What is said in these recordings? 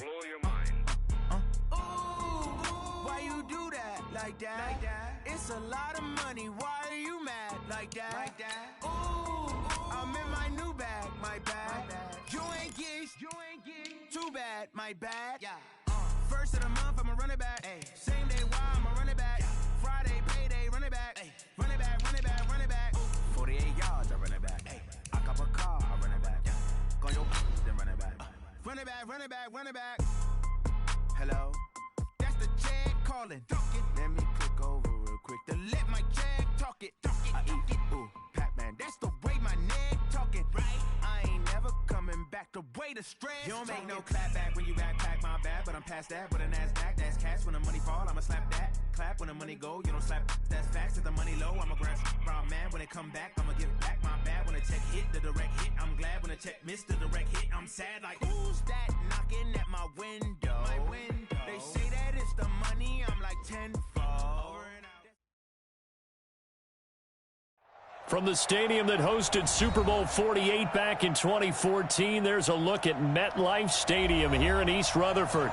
blow your mind. Ooh, why you do that like that? It's a lot of money. Why are you mad like that? Ooh, I'm in my new bag, my bad. You ain't geeks, too bad, my bad. First of the month, I'ma run it back. Same day, why I'ma run it back. Friday, payday, run it back. Run it back, run it back, run it back. 48 yards, I run it back. I cop a car, I run it back. Go your then run it back. Run it back, run it back, run it back. Hello, that's the check calling. Let me click over real quick to let my check talk it. I eat it, ooh, Pac-Man, that's the way my neck talking. Right, I ain't never coming back the way the stress. You don't make no clap back when you backpack, my bad, but I'm past that. With a NASDAQ, that's cash. When the money fall, I'ma slap that. Clap when the money go, you don't slap. That's facts. If the money low, I'ma grab from man. When it come back, I'ma give back my bad. When the check hit, the direct hit, I'm glad. When the check missed the direct hit, I'm sad. Like, who's that knocking at my window? They say that it's the money, I'm like tenfold. From the stadium that hosted Super Bowl 48 back in 2014, there's a look at MetLife Stadium here in East Rutherford.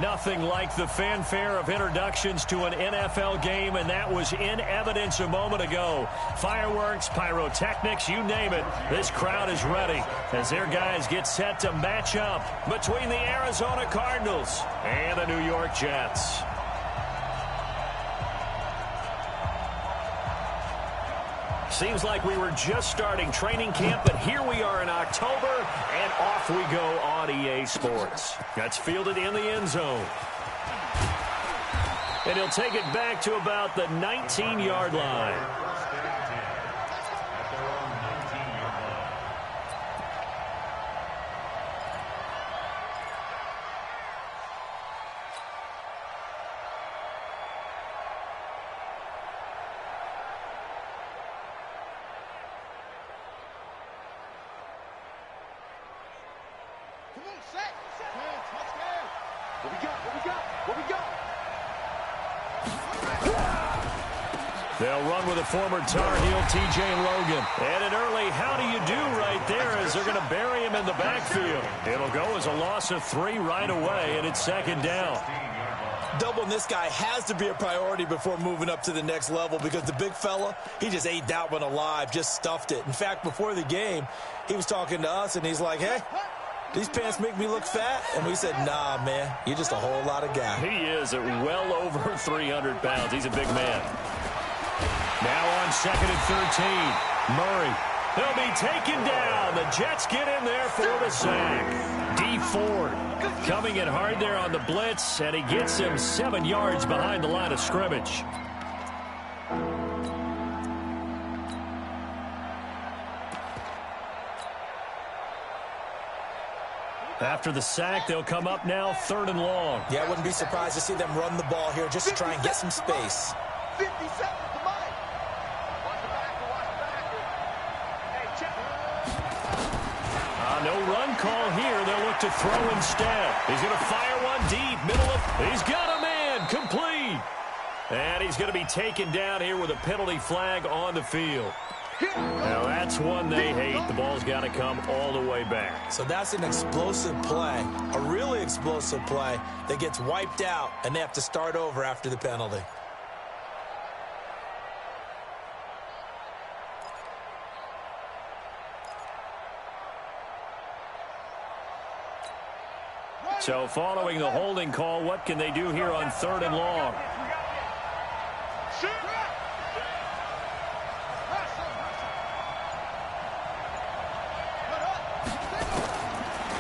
Nothing like the fanfare of introductions to an NFL game, and that was in evidence a moment ago. Fireworks, pyrotechnics, you name it. This crowd is ready as their guys get set to match up between the Arizona Cardinals and the New York Jets. Seems like we were just starting training camp, but here we are in October, and off we go on EA Sports. That's fielded in the end zone. And he'll take it back to about the 19-yard line. They'll run with a former Tar Heel, T.J. Logan. And an early how do you do right there as they're going to bury him in the backfield. It'll go as a loss of 3 right away, and it's second down. Doubling this guy has to be a priority before moving up to the next level because the big fella, he just ate that one alive, just stuffed it. In fact, before the game, he was talking to us, and he's like, hey, these pants make me look fat? And we said, nah, man, you're just a whole lot of guy. He is at well over 300 pounds. He's a big man. Now on 2nd and 13, Murray. He'll be taken down. The Jets get in there for the sack. D. Ford coming in hard there on the blitz, and he gets him 7 yards behind the line of scrimmage. After the sack, they'll come up now 3rd and long. Yeah, I wouldn't be surprised to see them run the ball here just to try and get some space. 50 seconds. No run call here. They'll look to throw instead. He's going to fire one deep. He's got a man. Complete. And he's going to be taken down here with a penalty flag on the field. Now that's one they hate. The ball's got to come all the way back. So that's an explosive play, a really explosive play that gets wiped out, and they have to start over after the penalty. So following the holding call, what can they do here on 3rd and long?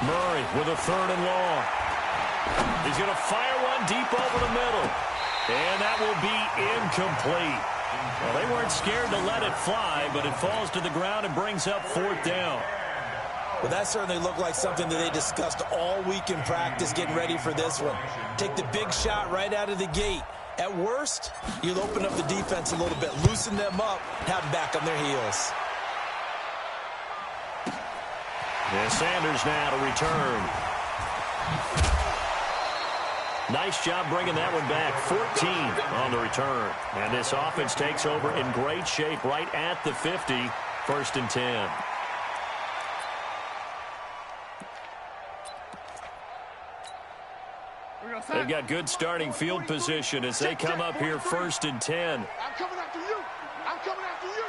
Murray with a 3rd and long. He's going to fire one deep over the middle. And that will be incomplete. Well, they weren't scared to let it fly, but it falls to the ground and brings up 4th down. Well, that certainly looked like something that they discussed all week in practice getting ready for this one. Take the big shot right out of the gate. At worst, you'll open up the defense a little bit, loosen them up, have them back on their heels. And Sanders now to return. Nice job bringing that one back. 14 on the return. And this offense takes over in great shape right at the 50. 1st and 10. They've got good starting field position as they come up here 1st and 10. I'm coming after you. I'm coming after you.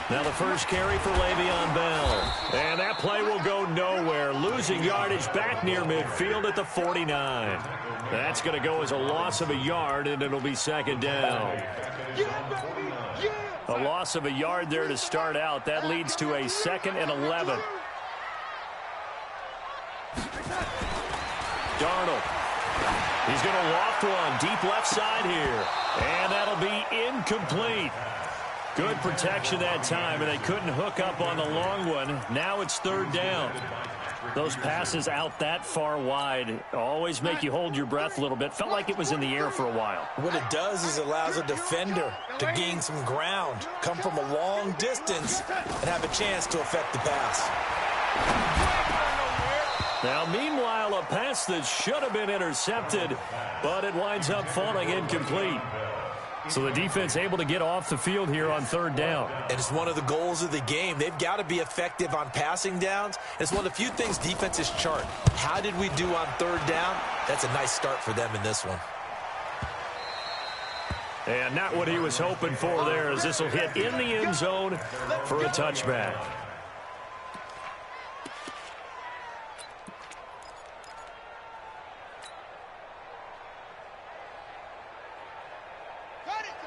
Now the first carry for Le'Veon Bell. And that play will go nowhere. Losing yardage back near midfield at the 49. That's going to go as a loss of a yard, and it'll be 2nd down. A loss of a yard there to start out. That leads to a 2nd and 11. Darnold. He's going to loft one deep left side here. And that'll be incomplete. Good protection that time, and they couldn't hook up on the long one. Now it's 3rd down. Those passes out that far wide always make you hold your breath a little bit. Felt like it was in the air for a while. What it does is it allows a defender to gain some ground, come from a long distance, and have a chance to affect the pass. Now, meanwhile, a pass that should have been intercepted, but it winds up falling incomplete. So the defense able to get off the field here on 3rd down. And it's one of the goals of the game. They've got to be effective on passing downs. It's one of the few things defenses chart. How did we do on 3rd down? That's a nice start for them in this one. And not what he was hoping for there, as this will hit in the end zone for a touchback.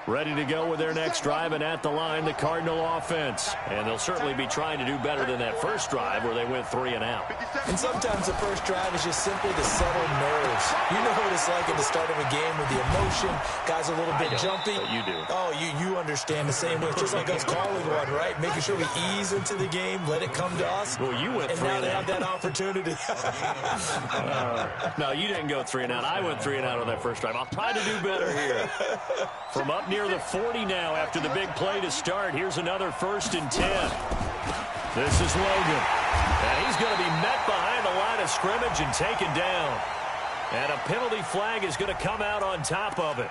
Ready to go with their next drive, and at the line, the Cardinal offense. And they'll certainly be trying to do better than that first drive where they went 3 and out. And sometimes the first drive is just simply to settle nerves. You know what it's like at the start of a game with the emotion. Guys a little bit jumpy. But you do. Oh, you understand the same way. It's just like us calling one, right? Making sure we ease into the game, let it come to us. Well, you went 3 and out. And now they have that opportunity. No, you didn't go 3 and out. I went 3 and out on that first drive. I'll try to do better here. From up near the 40 now after the big play to start. Here's another 1st and 10. This is Logan. And he's going to be met behind the line of scrimmage and taken down. And a penalty flag is going to come out on top of it.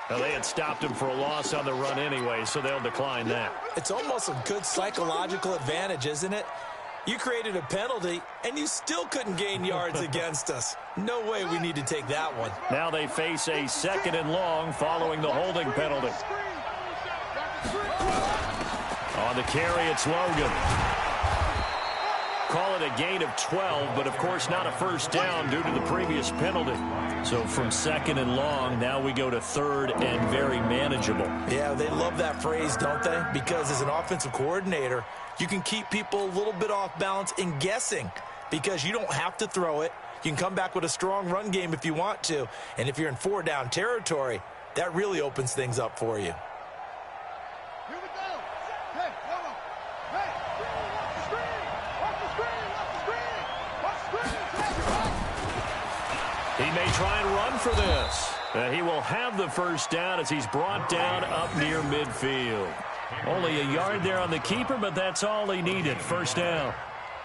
Now, they had stopped him for a loss on the run anyway, so they'll decline that. It's almost a good psychological advantage, isn't it? You created a penalty, and you still couldn't gain yards against us. No way we need to take that one. Now they face a 2nd and long following the holding penalty. On the carry, it's Logan. Call it a gain of 12, but of course not a first down due to the previous penalty. So from 2nd and long, now we go to 3rd and very manageable. Yeah, they love that phrase, don't they? Because as an offensive coordinator, you can keep people a little bit off balance and guessing because you don't have to throw it. You can come back with a strong run game if you want to. And if you're in 4-down territory, that really opens things up for you. He may try and run for this. He will have the first down as he's brought down up near midfield. Only a yard there on the keeper, but that's all he needed. First down.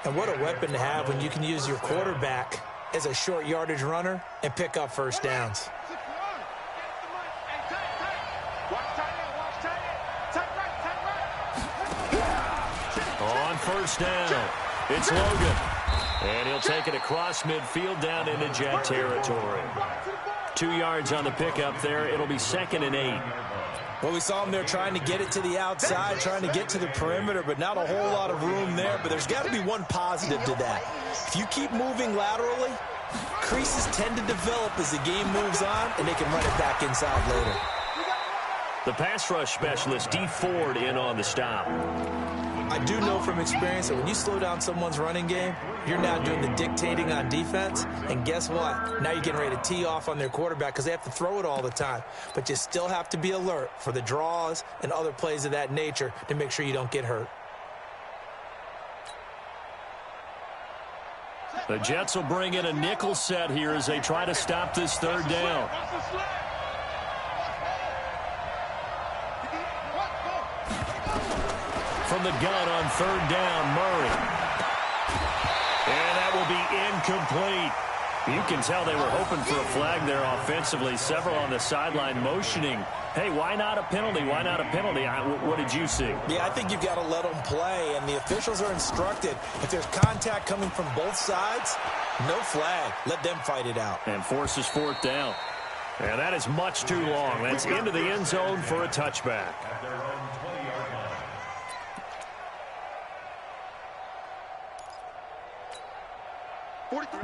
And what a weapon to have when you can use your quarterback as a short yardage runner and pick up first downs. On first down, it's Logan. And he'll take it across midfield down into Jet territory. 2 yards on the pickup there. It'll be 2nd and 8. Well, we saw him there trying to get it to the outside, trying to get to the perimeter, but not a whole lot of room there. But there's got to be one positive to that. If you keep moving laterally, creases tend to develop as the game moves on, and they can run it back inside later. The pass rush specialist, D. Ford, in on the stop. I do know from experience that when you slow down someone's running game, you're now doing the dictating on defense. And guess what? Now you're getting ready to tee off on their quarterback because they have to throw it all the time. But you still have to be alert for the draws and other plays of that nature to make sure you don't get hurt. The Jets will bring in a nickel set here as they try to stop this 3rd down. From the gun on 3rd down, Murray. And that will be incomplete. You can tell they were hoping for a flag there offensively. Several on the sideline motioning, hey, why not a penalty? Why not a penalty? What did you see? Yeah, I think you've got to let them play, and the officials are instructed. If there's contact coming from both sides, no flag. Let them fight it out. And forces fourth down. And that is much too long. That's into the end zone for a touchback.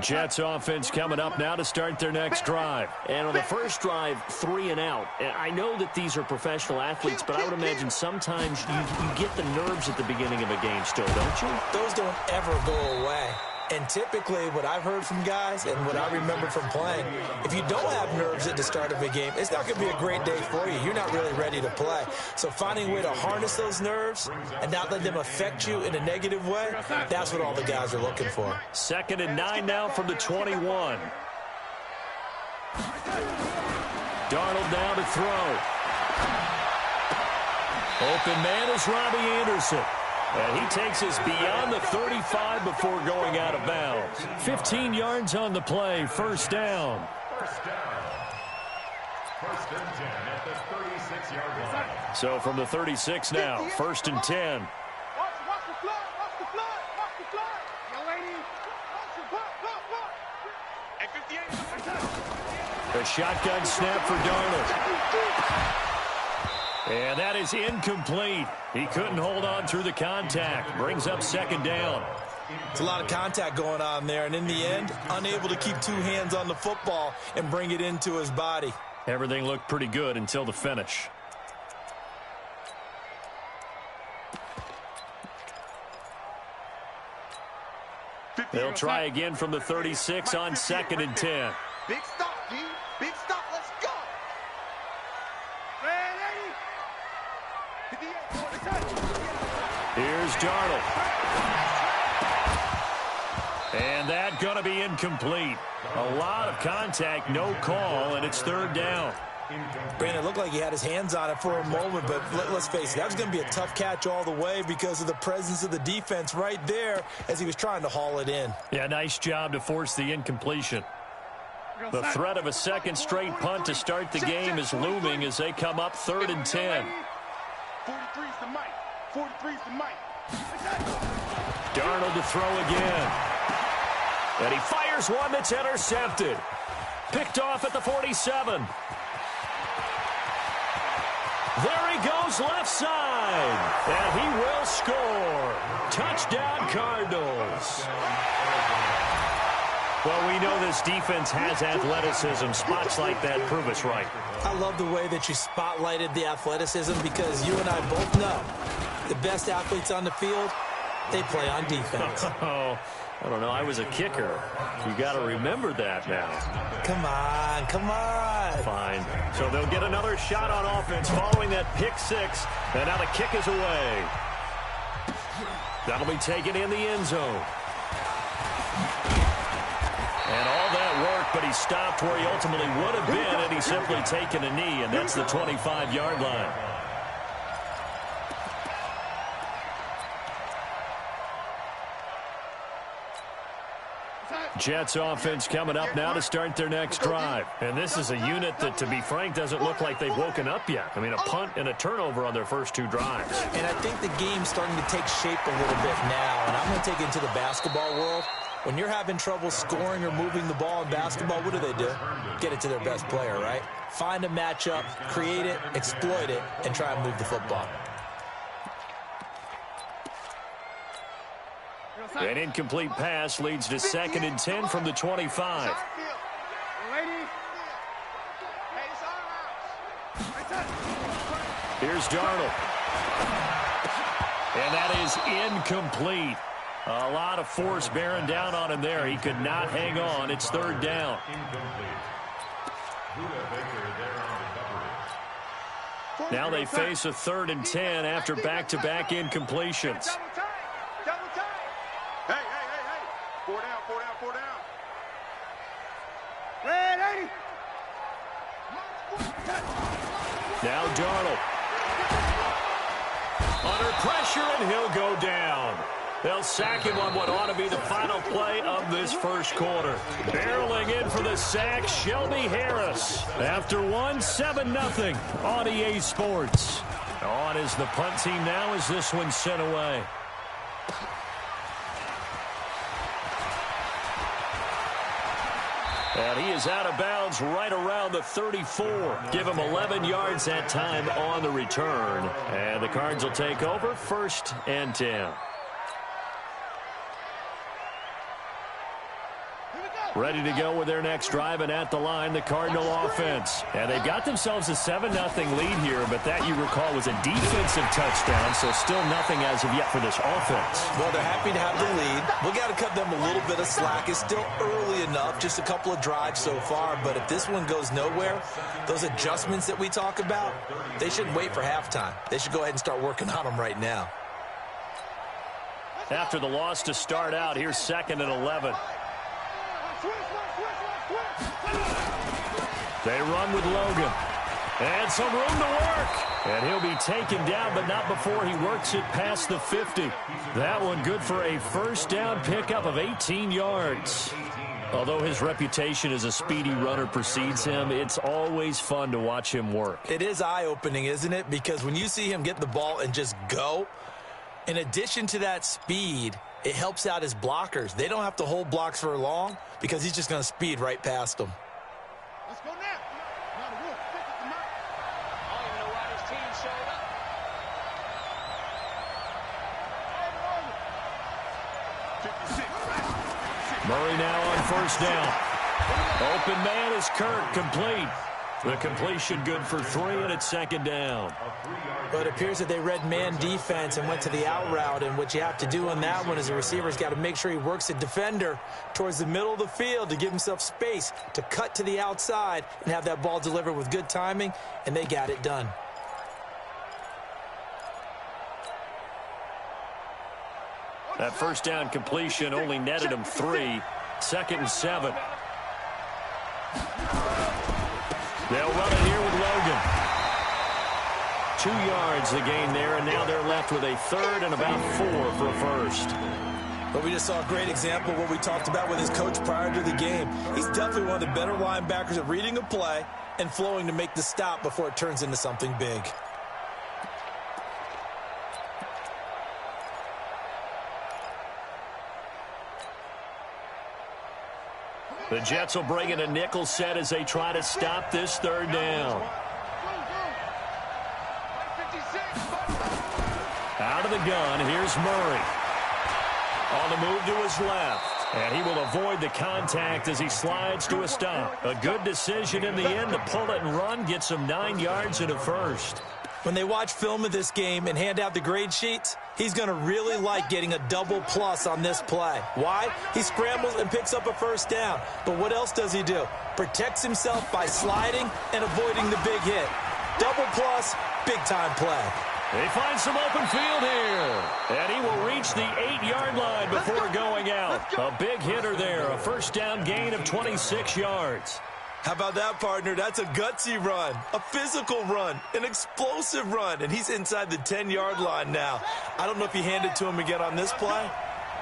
Jets offense coming up now to start their next drive. And on the first drive, 3 and out. I know that these are professional athletes, but I would imagine sometimes you get the nerves at the beginning of a game still, don't you? Those don't ever go away. And typically what I've heard from guys and what I remember from playing, if you don't have nerves at the start of a game, it's not going to be a great day for you. You're not really ready to play. So finding a way to harness those nerves and not let them affect you in a negative way, that's what all the guys are looking for. 2nd and 9 now from the 21. Darnold now to throw. Open man is Robbie Anderson. And he takes us beyond the 35 before going out of bounds. 15 yards on the play, first down. First and 10 at the 36-yard line. So from the 36 now, 1st and 10. Watch the flood, watch the flood, watch the flood. Young lady, watch the flood, A shotgun snap for Darnold. And that is incomplete. He couldn't hold on through the contact. Brings up 2nd down. It's a lot of contact going on there, and in the end, unable to keep 2 hands on the football and bring it into his body. Everything looked pretty good until the finish. They'll try again from the 36 on 2nd and 10. Big stop, G. Big stop. Let's go. Ready? Here's Darnold. And that going to be incomplete. A lot of contact, no call, and it's 3rd down. Brandon, it looked like he had his hands on it for a moment, but let's face it, that was going to be a tough catch all the way because of the presence of the defense right there as he was trying to haul it in. Yeah, nice job to force the incompletion. The threat of a second straight punt to start the game is looming as they come up 3rd and 10. 43's the mic. 43's the mic. Darnold to throw again. And he fires one that's intercepted. Picked off at the 47. There he goes left side. And he will score. Touchdown Cardinals. Well, we know this defense has athleticism. Spots like that prove us right. I love the way that you spotlighted the athleticism because you and I both know the best athletes on the field, they play on defense. Oh, I don't know. I was a kicker. You got to remember that now. Come on, come on. Fine. So they'll get another shot on offense following that pick 6. And now the kick is away. That'll be taken in the end zone. And all that work, but he stopped where he ultimately would have been, and he's simply taken a knee, and that's the 25-yard line. Jets offense coming up now to start their next drive. And this is a unit that, to be frank, doesn't look like they've woken up yet. I mean, a punt and a turnover on their first 2 drives. And I think the game's starting to take shape a little bit now, and I'm going to take it into the basketball world. When you're having trouble scoring or moving the ball in basketball, what do? Get it to their best player, right? Find a matchup, create it, exploit it, and try and move the football. An incomplete pass leads to 2nd and 10 from the 25. Here's Darnold. And that is incomplete. A lot of force bearing down on him there. He could not hang on. It's 3rd down. Now they face a 3rd and 10 after back-to-back incompletions. Hey. 4 down. Ready? Now Darnold. Under pressure, and he'll go down. They'll sack him on what ought to be the final play of this first quarter. Barreling in for the sack, Shelby Harris. After 7-0 on EA Sports. On is the punt team now as this one's sent away. And he is out of bounds right around the 34. Give him 11 yards that time on the return. And the Cards will take over 1st and 10. Ready to go with their next drive, and at the line, the Cardinal offense. And they've got themselves a 7-0 lead here, but that, you recall, was a defensive touchdown, so still nothing as of yet for this offense. Well, they're happy to have the lead. We got to cut them a little bit of slack. It's still early enough, just a couple of drives so far, but if this one goes nowhere, those adjustments that we talk about, they shouldn't wait for halftime. They should go ahead and start working on them right now. After the loss to start out, here's 2nd and 11. They run with Logan. And some room to work. And he'll be taken down, but not before he works it past the 50. That one good for a first down pickup of 18 yards. Although his reputation as a speedy runner precedes him, it's always fun to watch him work. It is eye-opening, isn't it? Because when you see him get the ball and just go, in addition to that speed, it helps out his blockers. They don't have to hold blocks for long because he's just going to speed right past them. Let's go now. Murray now on first down. Open man is Kirk, complete. The completion good for 3, and it's 2nd down. But it appears that they read man defense and went to the out route, and what you have to do on that one is the receiver's got to make sure he works the defender towards the middle of the field to give himself space to cut to the outside and have that ball delivered with good timing, and they got it done. That first down completion only netted him 3. 2nd and 7. They'll run it here with Logan. 2 yards the gain there, and now they're left with a 3rd and about 4 for a first. But we just saw a great example of what we talked about with his coach prior to the game. He's definitely one of the better linebackers at reading a play and flowing to make the stop before it turns into something big. The Jets will bring in a nickel set as they try to stop this 3rd down. Out of the gun, here's Murray. On the move to his left. And he will avoid the contact as he slides to a stop. A good decision in the end to pull it and run, gets him 9 yards and a first. When they watch film of this game and hand out the grade sheets, he's going to really like getting a double plus on this play. Why? He scrambles and picks up a first down. But what else does he do? Protects himself by sliding and avoiding the big hit. Double plus, big-time play. They find some open field here. And he will reach the 8-yard line before going out. A big hitter there. A first down gain of 26 yards. How about that, partner? That's a gutsy run, a physical run, an explosive run, and he's inside the 10-yard line now. I don't know if you hand it to him again on this play,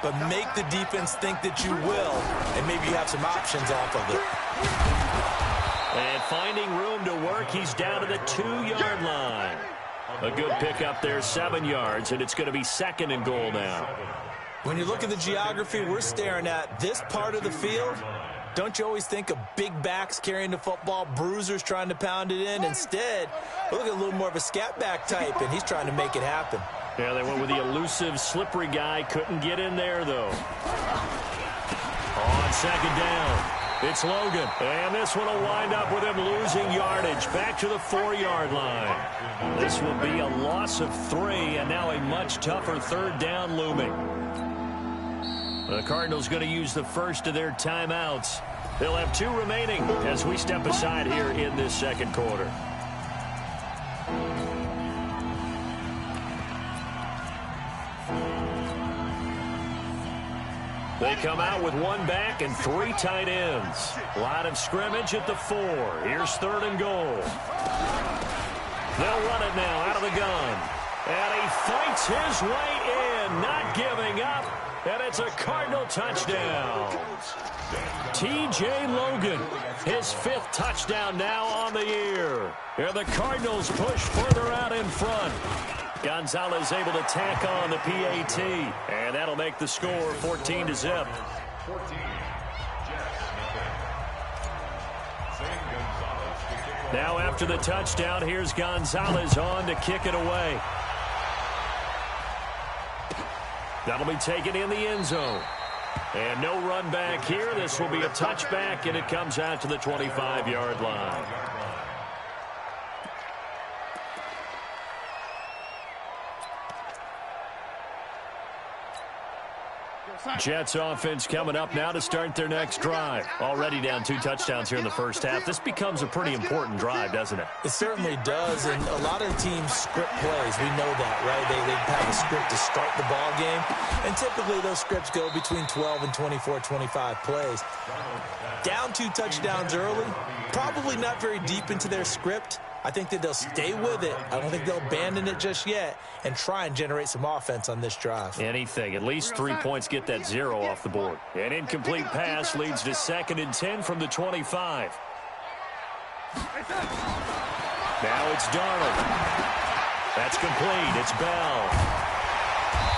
but make the defense think that you will, and maybe you have some options off of it. And finding room to work, he's down to the 2-yard line. A good pickup there, 7 yards, and it's going to be 2nd and goal now. When you look at the geography we're staring at, this part of the field, don't you always think of big backs carrying the football, bruisers trying to pound it in? Instead, look at a little more of a scat back type, and he's trying to make it happen. Yeah, they went with the elusive, slippery guy. Couldn't get in there, though. On 2nd down, it's Logan. And this one will wind up with him losing yardage. Back to the 4-yard line. This will be a loss of 3, and now a much tougher 3rd down looming. The Cardinals going to use the first of their timeouts. They'll have 2 remaining as we step aside here in this 2nd quarter. They come out with 1 back and 3 tight ends. Line of scrimmage at the 4. Here's 3rd and goal. They'll run it now out of the gun. And he fights his way in. and not giving up, and it's a Cardinal touchdown. T.J. Logan, his 5th touchdown now on the year. And the Cardinals push further out in front. Gonzalez able to tack on the PAT, and that'll make the score 14-0. 14. Now after the touchdown, here's Gonzalez on to kick it away. That'll be taken in the end zone. And no run back here. This will be a touchback, and it comes out to the 25-yard line. Jets offense coming up now to start their next drive. Already down 2 touchdowns here in the first half. This becomes a pretty important drive, doesn't it? It certainly does, and a lot of the teams script plays. We know that, right? They have a script to start the ball game, and typically those scripts go between 12 and 24, 25 plays. Down 2 touchdowns early, probably not very deep into their script. I think that they'll stay with it. I don't think they'll abandon it just yet and try and generate some offense on this drive. Anything. At least 3 points get that 0 off the board. An incomplete pass leads to 2nd and 10 from the 25. Now it's Darnold. That's complete. It's Bell.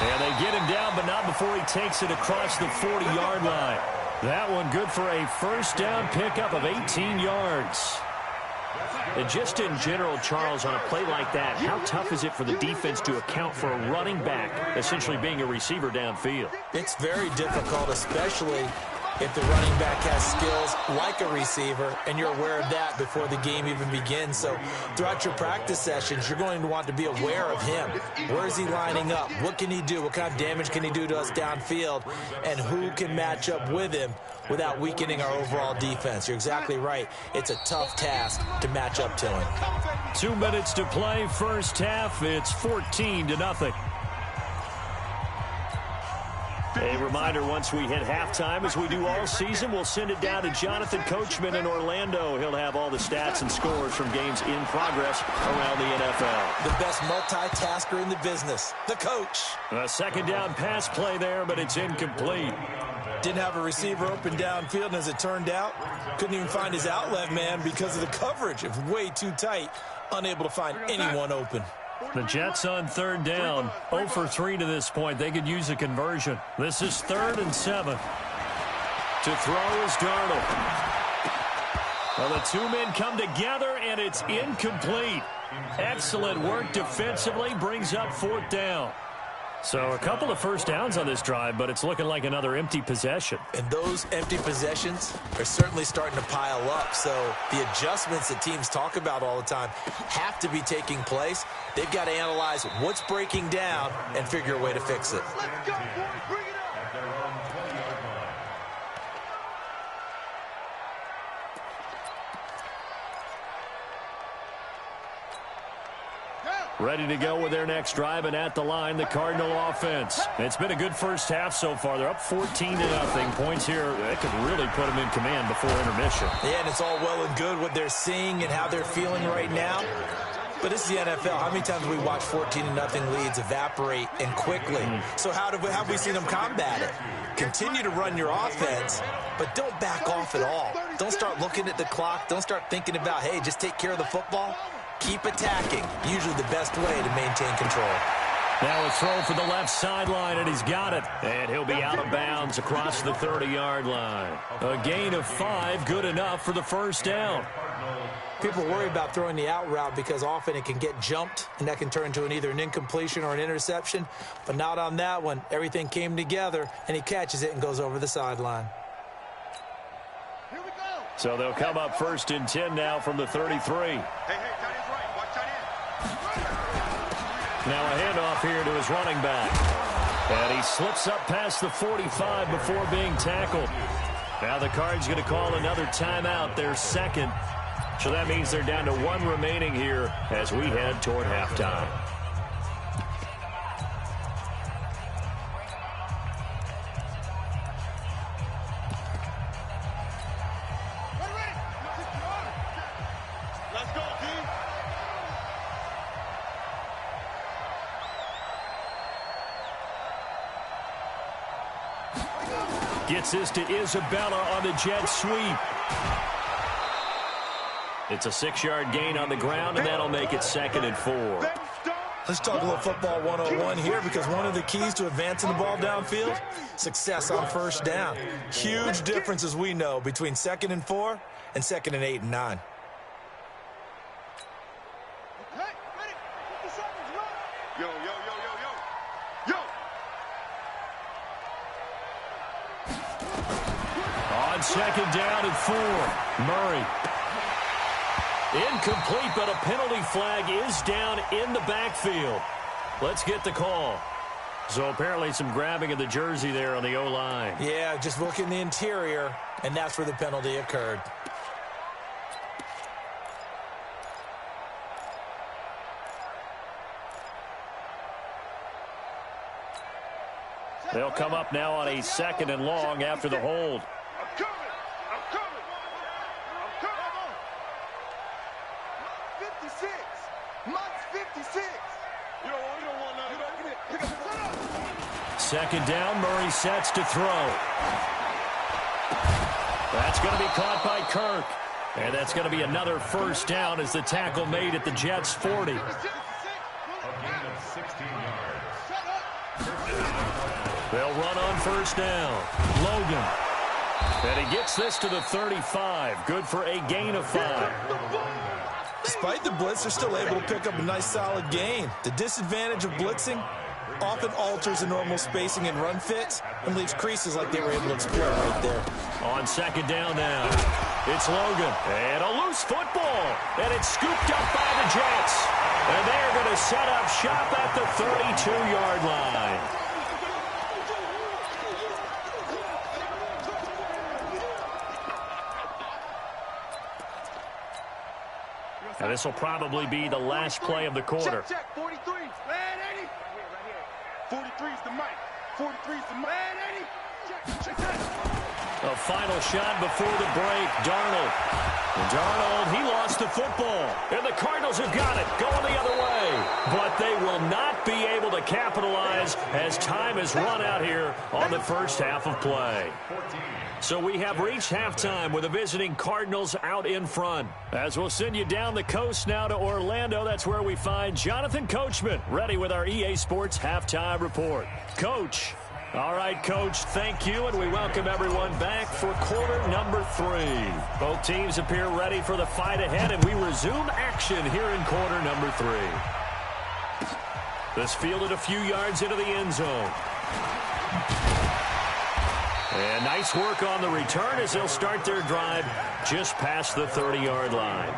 And they get him down, but not before he takes it across the 40-yard line. That one good for a first down pickup of 18 yards. And just in general, Charles, on a play like that, how tough is it for the defense to account for a running back essentially being a receiver downfield? It's very difficult, especially if the running back has skills like a receiver, and you're aware of that before the game even begins. So throughout your practice sessions, you're going to want to be aware of him. Where is he lining up? What can he do? What kind of damage can he do to us downfield? And who can match up with him without weakening our overall defense? You're exactly right. It's a tough task to match up to him. 2 minutes to play first half. It's 14-0. A reminder, once we hit halftime, as we do all season, we'll send it down to Jonathan Coachman in Orlando. He'll have all the stats and scores from games in progress around the NFL. The best multitasker in the business, the coach. A second down pass play there, but it's incomplete. Didn't have a receiver open downfield, and as it turned out, couldn't even find his outlet man because of the coverage. It was way too tight, unable to find anyone open. The Jets on 3rd down, 0 for 3 to this point. They could use a conversion. This is 3rd and 7. To throw is Darnold. Well, the 2 men come together, and it's incomplete. Excellent work defensively, brings up 4th down. So a couple of first downs on this drive, but it's looking like another empty possession. And those empty possessions are certainly starting to pile up. So the adjustments that teams talk about all the time have to be taking place. They've got to analyze what's breaking down and figure a way to fix it. Let's go, boys. Bring it up. Ready to go with their next drive, and at the line, the Cardinal offense. It's been a good first half so far. They're up 14-0. Points here, that could really put them in command before intermission. Yeah, and it's all well and good what they're seeing and how they're feeling right now. But this is the NFL. How many times have we watched 14-0 leads evaporate and quickly? So how have we seen them combat it? Continue to run your offense, but don't back off at all. Don't start looking at the clock. Don't start thinking about, hey, just take care of the football. Keep attacking. Usually the best way to maintain control. Now a throw for the left sideline, and he's got it. And he'll be out of bounds across the 30-yard line. A gain of 5, good enough for the first down. People worry about throwing the out route because often it can get jumped, and that can turn into either an incompletion or an interception. But not on that one. Everything came together, and he catches it and goes over the sideline. Here we go. So they'll come up 1st and 10 now from the 33. Hey, tight end's right. Watch tight end. Now a handoff here to his running back. And he slips up past the 45 before being tackled. Now the Cards going to call another timeout, their second. So that means they're down to 1 remaining here as we head toward halftime. Let's go, team. Gets this to Isabella on the jet sweep. It's a 6-yard gain on the ground, and that'll make it 2nd and 4. Let's talk a little football 101 here, because one of the keys to advancing the ball downfield, success on first down. Huge difference, as we know, between 2nd and 4 and 2nd and 8 and 9. Yo, yo, yo, yo, yo. Yo. On 2nd down and 4, Murray. Incomplete, but a penalty flag is down in the backfield. Let's get the call. So apparently some grabbing of the jersey there on the O-line. Yeah, just look in the interior, and that's where the penalty occurred. They'll come up now on a 2nd and long after the hold. I'm coming. 56. Mike's 56. You don't want none. Pick up. 2nd down, Murray sets to throw. That's going to be caught by Kirk. And that's going to be another first down as the tackle made at the Jets' 40. A gain of 16 yards. They'll run on first down. Logan. And he gets this to the 35. Good for a gain of 5. Despite the blitz, they're still able to pick up a nice, solid gain. The disadvantage of blitzing often alters the normal spacing and run fits and leaves creases like they were able to exploit right there. On 2nd down now, it's Logan. And a loose football. And it's scooped up by the Jets. And they're going to set up shop at the 32-yard line. And this will probably be the last play of the quarter. Check, 43. Man, 80. 43 is the mic. 43 is the mic. Man, 80. Check that. A final shot before the break. Darnold. And Darnold, he lost the football. And the Cardinals have got it, going the other way. But they will not be able to capitalize as time has run out here on the first half of play. So we have reached halftime with the visiting Cardinals out in front. As we'll send you down the coast now to Orlando, that's where we find Jonathan Coachman, ready with our EA Sports Halftime Report. Coach. All right, Coach, thank you, and we welcome everyone back for quarter number 3. Both teams appear ready for the fight ahead, and we resume action here in quarter number 3. This fielded a few yards into the end zone. And nice work on the return as they'll start their drive just past the 30-yard line.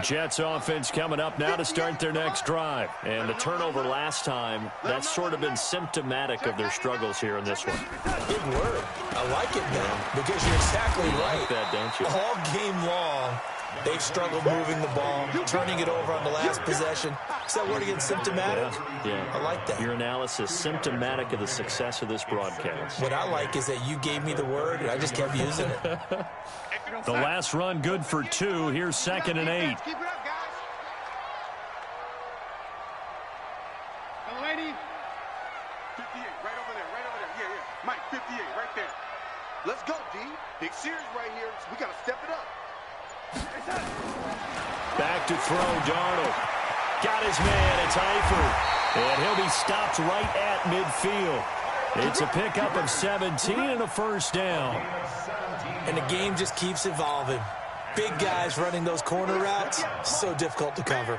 Jets offense coming up now to start their next drive. And the turnover last time, that's sort of been symptomatic of their struggles here in this one. Big word. I like it now because you're exactly right. You like that, don't you? All game long, they've struggled moving the ball, turning it over on the last possession. Is that word again, symptomatic? Yeah. I like that. Your analysis, symptomatic of the success of this broadcast. What I like is that you gave me the word, and I just kept using it. The last run good for 2. Here's 2nd and 8. Keep it up, guys. The lady. 58, right over there. Yeah. Mike, 58, right there. Let's go, D. Big series right here. We got to step it up. Back to throw, Darnold. Got his man, it's Eifert. And he'll be stopped right at midfield. It's a pickup of 17 and a first down. And the game just keeps evolving. Big guys running those corner routes, so difficult to cover.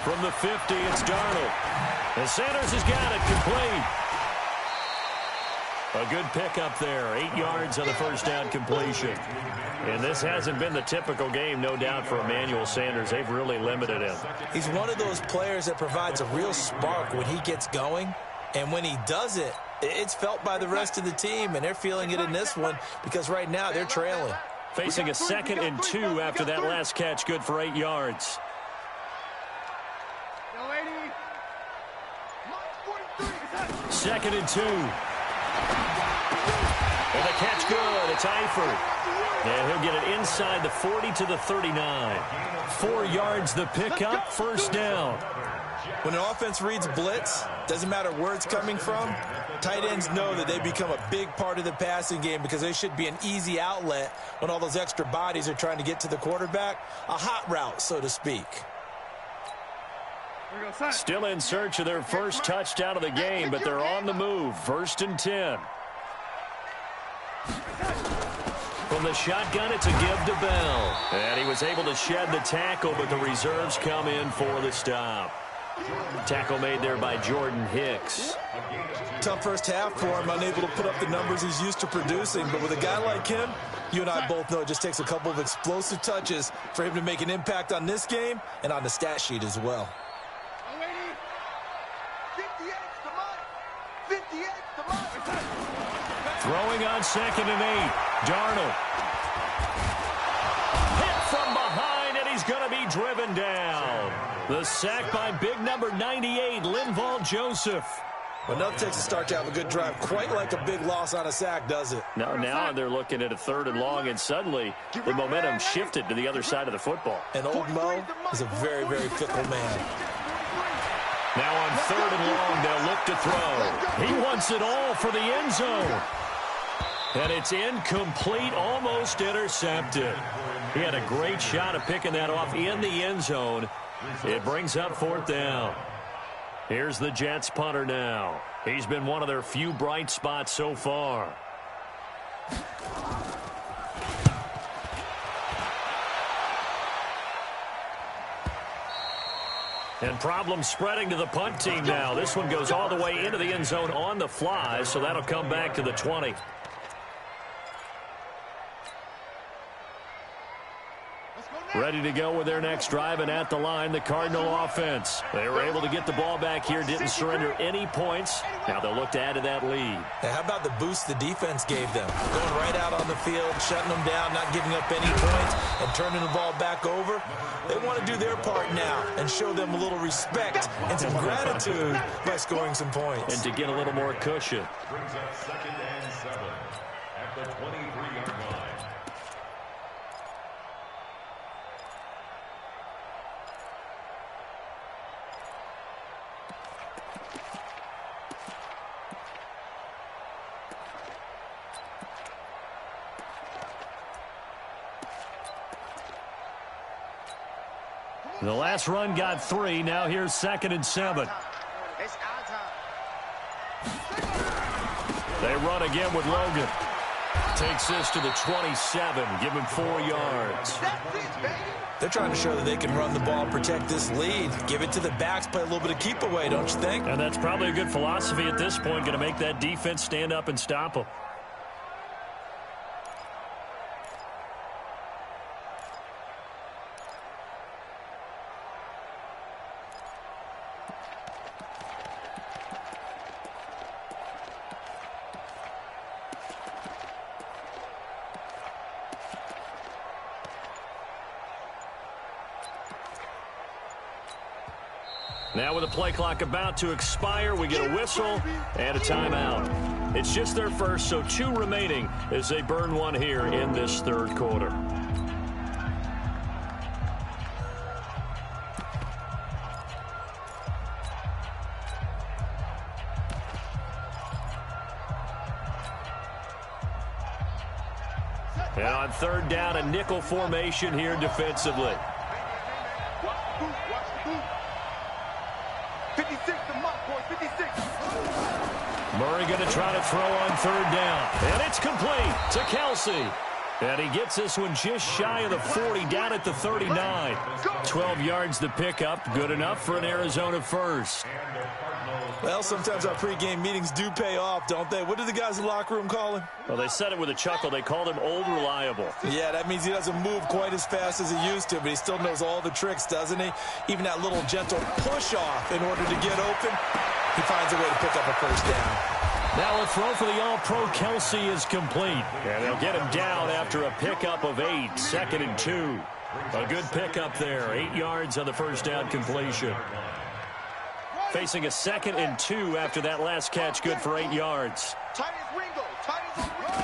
From the 50, it's Darnold. And Sanders has got it complete. A good pickup there. 8 yards on the first down completion. And this hasn't been the typical game, no doubt, for Emmanuel Sanders. They've really limited him. He's one of those players that provides a real spark when he gets going. And when he does it, it's felt by the rest of the team. And they're feeling it in this one because right now they're trailing. Facing a 2nd and 2 after that last catch, good for 8 yards. 2nd and 2. And the catch good. It's Eifert. And he'll get it inside the 40 to the 39. 4 yards the pickup, first down. When an offense reads blitz, doesn't matter where it's coming from, tight ends know that they become a big part of the passing game because they should be an easy outlet when all those extra bodies are trying to get to the quarterback. A hot route, so to speak. Still in search of their first touchdown of the game, but they're on the move. 1st and 10. From the shotgun, it's a give to Bell. And he was able to shed the tackle, but the reserves come in for the stop. Tackle made there by Jordan Hicks. Tough first half for him, unable to put up the numbers he's used to producing. But with a guy like him, you and I both know it just takes a couple of explosive touches for him to make an impact on this game and on the stat sheet as well. 58 to Mike. Throwing on 2nd and 8. Darnold. Hit from behind, and he's going to be driven down. The sack by big number 98, Linval Joseph. Well, nothing takes a start to have a good drive. Quite like a big loss on a sack, does it? Now they're looking at a 3rd and long, and suddenly the momentum shifted to the other side of the football. And old Mo is a very, very fickle man. Now on 3rd and long, they'll look to throw. He wants it all for the end zone. And it's incomplete, almost intercepted. He had a great shot at picking that off in the end zone. It brings up 4th down. Here's the Jets punter now. He's been one of their few bright spots so far. And problems spreading to the punt team now. This one goes all the way into the end zone on the fly, so that'll come back to the 20. Ready to go with their next drive, and at the line, the Cardinal offense. They were able to get the ball back here, didn't surrender any points. Now they'll look to add to that lead. Hey, how about the boost the defense gave them? Going right out on the field, shutting them down, not giving up any points, and turning the ball back over. They want to do their part now and show them a little respect and some gratitude by scoring some points. And to get a little more cushion. Brings up 2nd and 7 at the 23-yard line. The last run got 3. Now here's 2nd and 7. They run again with Logan. Takes this to the 27. Give him 4 yards. They're trying to show that they can run the ball, protect this lead. Give it to the backs, play a little bit of keep away, don't you think? And that's probably a good philosophy at this point. Going to make that defense stand up and stop them. Now with the play clock about to expire, we get a whistle and a timeout. It's just their first, so 2 remaining as they burn one here in this 3rd quarter. And on 3rd down, a nickel formation here defensively. 56 to Mike, boy, 56. Murray going to try to throw on 3rd down. And it's complete to Kelsey. And he gets this one just shy of the 40, down at the 39. 12 yards to pick up. Good enough for an Arizona first. Well, sometimes our pregame meetings do pay off, don't they? What did the guys in the locker room call him? Well, they said it with a chuckle. They called him Old Reliable. Yeah, that means he doesn't move quite as fast as he used to, but he still knows all the tricks, doesn't he? Even that little gentle push-off in order to get open, he finds a way to pick up a first down. Now a throw for the All-Pro Kelsey is complete. And they'll get him down after a pickup of 8, 2nd and 2. A good pickup there, 8 yards on the first down completion. Facing a 2nd and 2 after that last catch, good for 8 yards. Tight as Ringo. Tight as Ringo.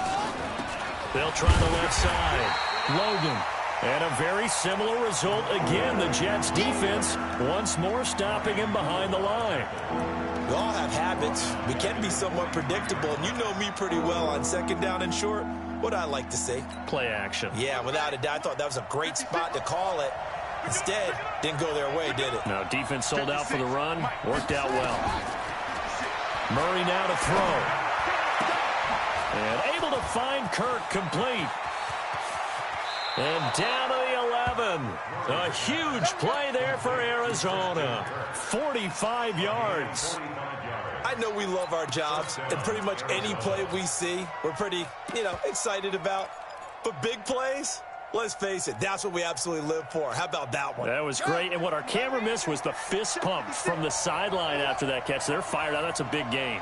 They'll try the left side. Logan. And a very similar result again. The Jets defense once more stopping him behind the line. We all have habits. We can be somewhat predictable, and you know me pretty well on 2nd down and short. What I like to say? Play action. Yeah, without a doubt. I thought that was a great spot to call it. Instead, didn't go their way, did it? Now defense sold out for the run. Worked out well. Murray now to throw. And able to find Kirk complete. And down to the 11. A huge play there for Arizona. 45 yards. I know we love our jobs, and pretty much any play we see, we're pretty, excited about. But big plays, let's face it, that's what we absolutely live for. How about that one? That was great. And what our camera missed was the fist pump from the sideline after that catch. They're fired out. That's a big gain.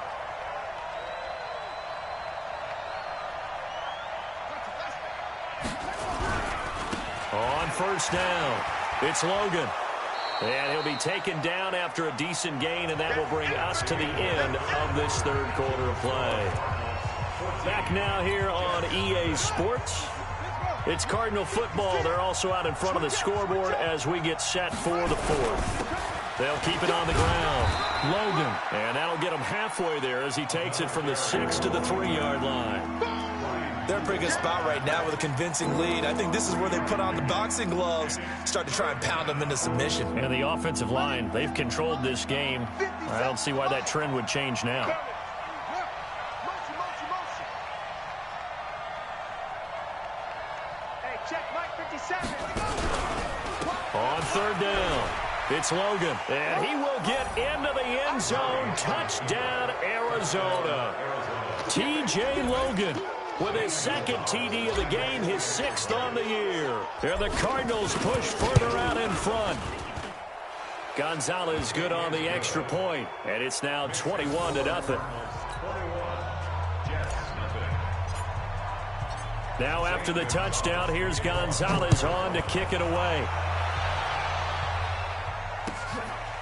On 1st down, it's Logan. And he'll be taken down after a decent gain, and that will bring us to the end of this 3rd quarter of play. Back now here on EA Sports. It's Cardinal football. They're also out in front of the scoreboard as we get set for the 4th. They'll keep it on the ground. Logan. And that'll get him halfway there as he takes it from the 6 to the 3-yard line. They're in a pretty good spot right now with a convincing lead. I think this is where they put on the boxing gloves, start to try and pound them into submission. And the offensive line, they've controlled this game. I don't see why that trend would change now. On 3rd down, it's Logan. And he will get into the end zone. Touchdown, Arizona. T.J. Logan with his 2nd TD of the game, his 6th on the year. And the Cardinals push further out in front. Gonzalez good on the extra point, and it's now 21-0. Now after the touchdown, here's Gonzalez on to kick it away.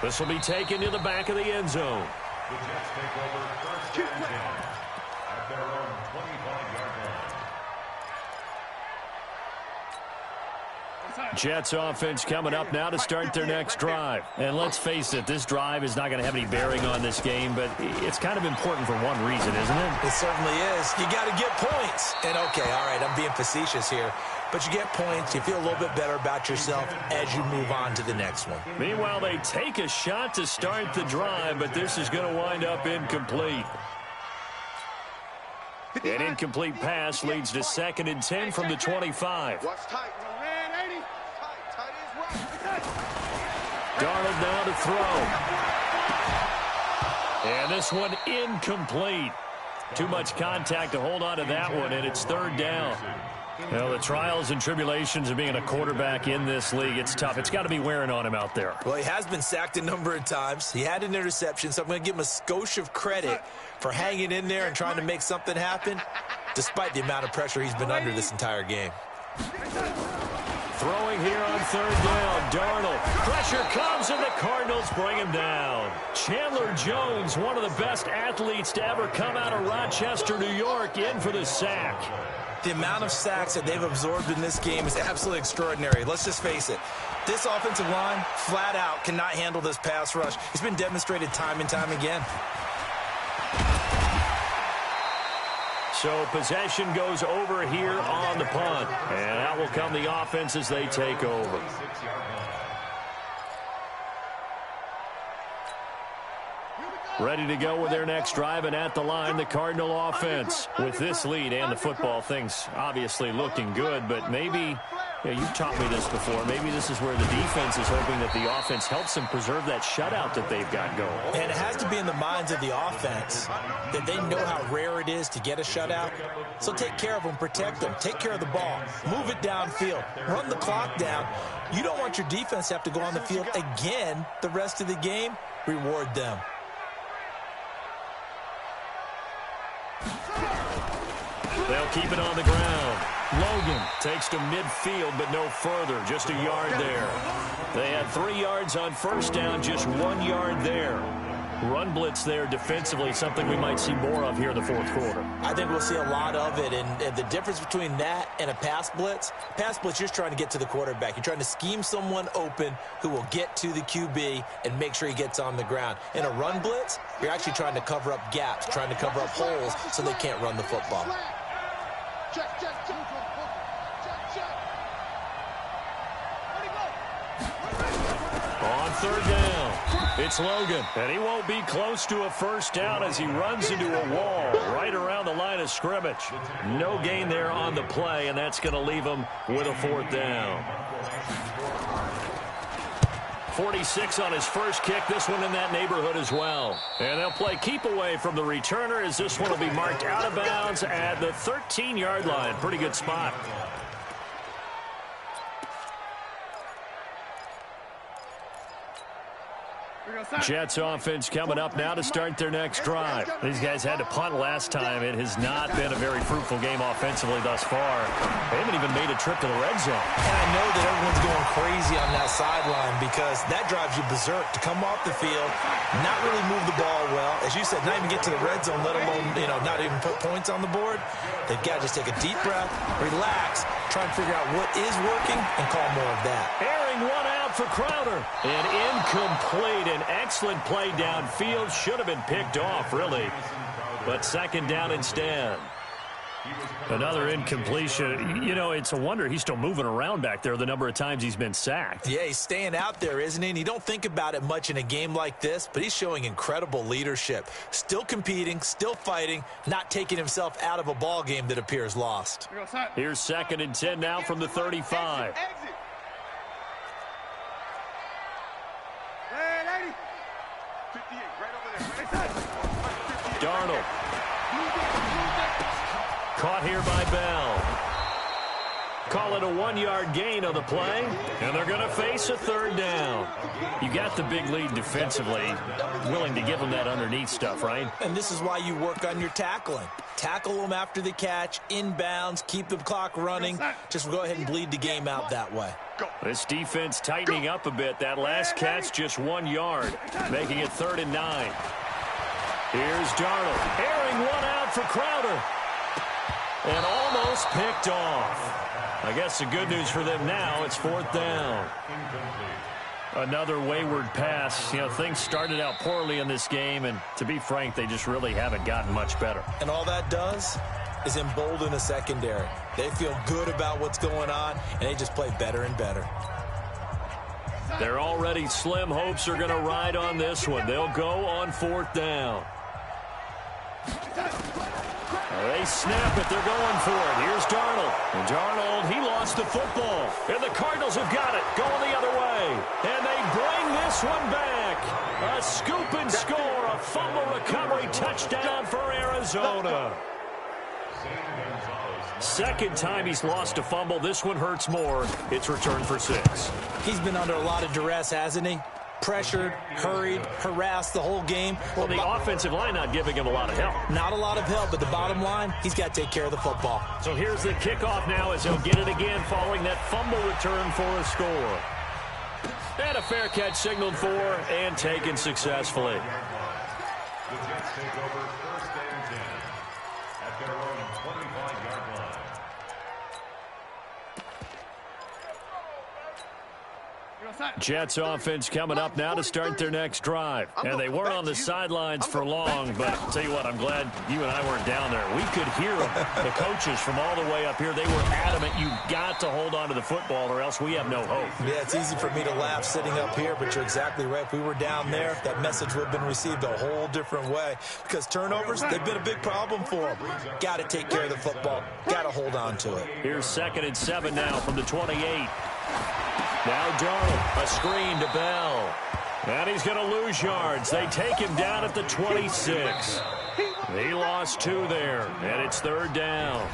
This will be taken to the back of the end zone. The Jets take over 1st and 10 at their own 25-yard line. Jets offense coming up now to start their next drive. And let's face it, this drive is not going to have any bearing on this game, but it's kind of important for one reason, isn't it? It certainly is. You got to get points. And okay, all right, I'm being facetious here. But you get points, you feel a little bit better about yourself as you move on to the next one. Meanwhile, they take a shot to start the drive, but this is going to wind up incomplete. An incomplete pass leads to 2nd and 10 from the 25. Watch tight. Tight is right. Darnold now to throw. And this one incomplete. Too much contact to hold on to that one, and it's 3rd down. Well, the trials and tribulations of being a quarterback in this league, it's tough. It's got to be wearing on him out there. Well, he has been sacked a number of times. He had an interception, so I'm going to give him a skosh of credit for hanging in there and trying to make something happen, despite the amount of pressure he's been under this entire game. Throwing here on 3rd down, Darnold. Pressure comes, and the Cardinals bring him down. Chandler Jones, one of the best athletes to ever come out of Rochester, New York, in for the sack. The amount of sacks that they've absorbed in this game is absolutely extraordinary. Let's just face it. This offensive line, flat out, cannot handle this pass rush. It's been demonstrated time and time again. So possession goes over here on the punt. And out will come the offense as they take over. Ready to go with their next drive, and at the line, the Cardinal offense. With this lead and the football, things obviously looking good, but maybe, you've taught me this before, maybe this is where the defense is hoping that the offense helps them preserve that shutout that they've got going. And it has to be in the minds of the offense that they know how rare it is to get a shutout. So take care of them, protect them, take care of the ball, move it downfield, run the clock down. You don't want your defense to have to go on the field again the rest of the game. Reward them. They'll keep it on the ground. Logan takes to midfield, but no further. Just a yard there. They had 3 yards on 1st down, just 1 yard there. Run blitz there defensively, something we might see more of here in the fourth quarter. I think we'll see a lot of it, and the difference between that and a pass blitz, you're just trying to get to the quarterback. You're trying to scheme someone open who will get to the QB and make sure he gets on the ground. In a run blitz, you're actually trying to cover up gaps, trying to cover up holes so they can't run the football. On third down, it's Logan, and he won't be close to a first down as he runs into a wall right around the line of scrimmage. No gain there on the play, and that's going to leave him with a fourth down. 46 on his first kick, this one in that neighborhood as well. And they'll play keep away from the returner as this one will be marked out of bounds at the 13-yard line. Pretty good spot. Jets offense coming up now to start their next drive. These guys had to punt last time. It has not been a very fruitful game offensively thus far. They haven't even made a trip to the red zone. And I know that everyone's going crazy on that sideline because that drives you berserk to come off the field, not really move the ball well. As you said, not even get to the red zone, let alone, not even put points on the board. They've got to just take a deep breath, relax, try and figure out what is working and call more of that. Airing one out for Crowder. And incomplete. An excellent play downfield. Should have been picked off, really. But second down instead. Another incompletion. It's a wonder he's still moving around back there the number of times he's been sacked. Yeah, he's staying out there, isn't he? And you don't think about it much in a game like this, but he's showing incredible leadership. Still competing, still fighting, not taking himself out of a ball game that appears lost. Here's second and 10 now from the 35. Darnold. Caught here by Bell. Call it a 1-yard gain on the play, and they're going to face a third down. You got the big lead defensively, willing to give them that underneath stuff, right? And this is why you work on your tackling. Tackle them after the catch, inbounds, keep the clock running. Just go ahead and bleed the game out that way. This defense tightening up a bit. That last catch just 1 yard, making it 3rd and 9. Here's Darnold, airing one out for Crowder. And almost picked off. I guess the good news for them now, it's 4th down. Another wayward pass. Things started out poorly in this game, and to be frank, they just really haven't gotten much better. And all that does is embolden the secondary. They feel good about what's going on, and they just play better and better. Their already slim hopes are going to ride on this one. They'll go on 4th down. They snap it. They're going for it. Here's Darnold. And Darnold, he lost the football. And the Cardinals have got it. Going the other way. And they bring this one back. A scoop and score. A fumble recovery touchdown for Arizona. Second time he's lost a fumble. This one hurts more. It's returned for 6. He's been under a lot of duress, hasn't he? Pressured, hurried, harassed the whole game. Well, the offensive line not giving him a lot of help. Not a lot of help, but the bottom line, he's got to take care of the football. So here's the kickoff now as he'll get it again following that fumble return for a score. And a fair catch signaled for and taken successfully. The Jets take over 1st and 10 at their own 25-yard line. Jets offense coming up now to start their next drive. And they weren't on the sidelines for long, but I'll tell you what, I'm glad you and I weren't down there. We could hear them, the coaches from all the way up here. They were adamant, you've got to hold on to the football or else we have no hope. Yeah, it's easy for me to laugh sitting up here, but you're exactly right. If we were down there, that message would have been received a whole different way because turnovers, they've been a big problem for them. Got to take care of the football. Got to hold on to it. Here's 2nd and 7 now from the 28. Now Darnold, a screen to Bell. And he's going to lose yards. They take him down at the 26. He lost 2 there, and it's 3rd down.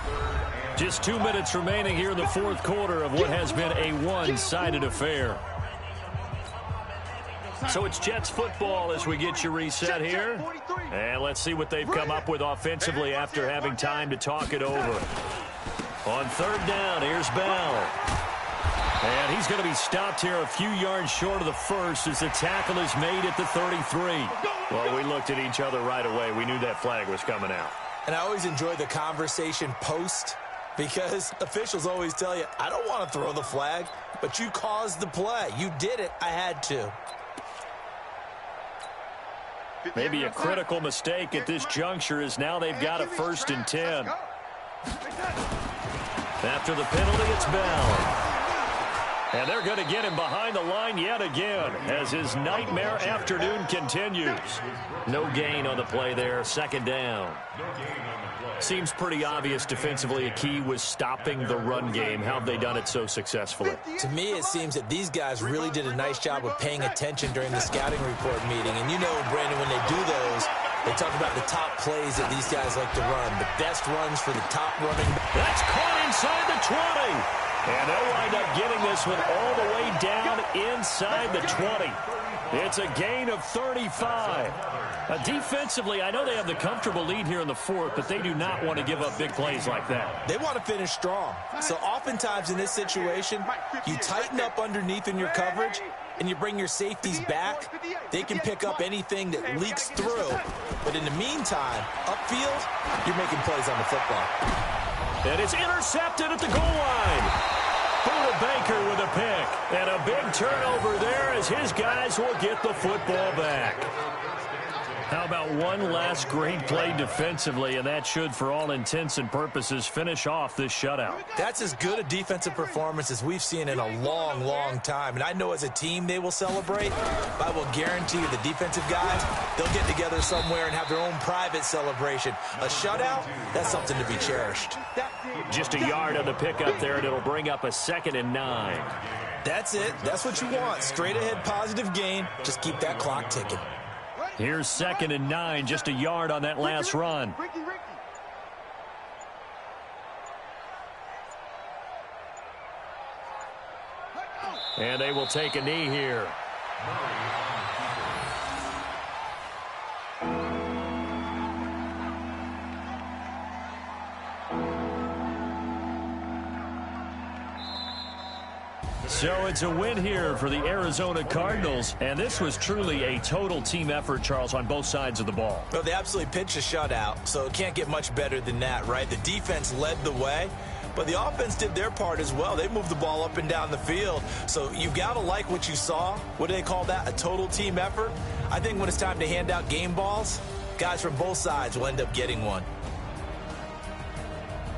Just 2 minutes remaining here in the 4th quarter of what has been a one-sided affair. So it's Jets football as we get you reset here. And let's see what they've come up with offensively after having time to talk it over. On 3rd down, here's Bell. And he's going to be stopped here a few yards short of the first as the tackle is made at the 33. Well, we looked at each other right away. We knew that flag was coming out. And I always enjoy the conversation post because officials always tell you, I don't want to throw the flag, but you caused the play. You did it. I had to. Maybe a critical mistake at this juncture is now they've got a 1st and 10. After the penalty, it's Bell. And they're going to get him behind the line yet again as his nightmare afternoon continues. No gain on the play there. 2nd down. Seems pretty obvious defensively a key was stopping the run game. How have they done it so successfully? To me, it seems that these guys really did a nice job of paying attention during the scouting report meeting. And you know, Brandon, when they do those, they talk about the top plays that these guys like to run, the best runs for the top running. That's caught inside the 20. And they'll wind up getting this one all the way down inside the 20. It's a gain of 35. Defensively, I know they have the comfortable lead here in the 4th, but they do not want to give up big plays like that. They want to finish strong. So oftentimes in this situation, you tighten up underneath in your coverage, and you bring your safeties back. They can pick up anything that leaks through. But in the meantime, upfield, you're making plays on the football. And it's intercepted at the goal line. Buda Baker with a pick. And a big turnover there as his guys will get the football back. How about one last great play defensively, and that should, for all intents and purposes, finish off this shutout. That's as good a defensive performance as we've seen in a long, long time. And I know as a team they will celebrate, but I will guarantee you the defensive guys, they'll get together somewhere and have their own private celebration. A shutout, that's something to be cherished. Just a yard on the pickup there, and it'll bring up a 2nd and 9. That's it. That's what you want. Straight ahead positive gain. Just keep that clock ticking. Here's 2nd and 9, just a yard on that last run. And they will take a knee here. So it's a win here for the Arizona Cardinals, and this was truly a total team effort, Charles, on both sides of the ball. Well, they absolutely pitched a shutout, so it can't get much better than that, right? The defense led the way, but the offense did their part as well. They moved the ball up and down the field, so you've got to like what you saw. What do they call that? A total team effort? I think when it's time to hand out game balls, guys from both sides will end up getting one.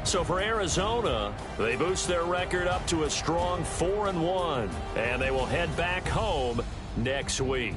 So for Arizona, they boost their record up to a strong 4-1, and they will head back home next week.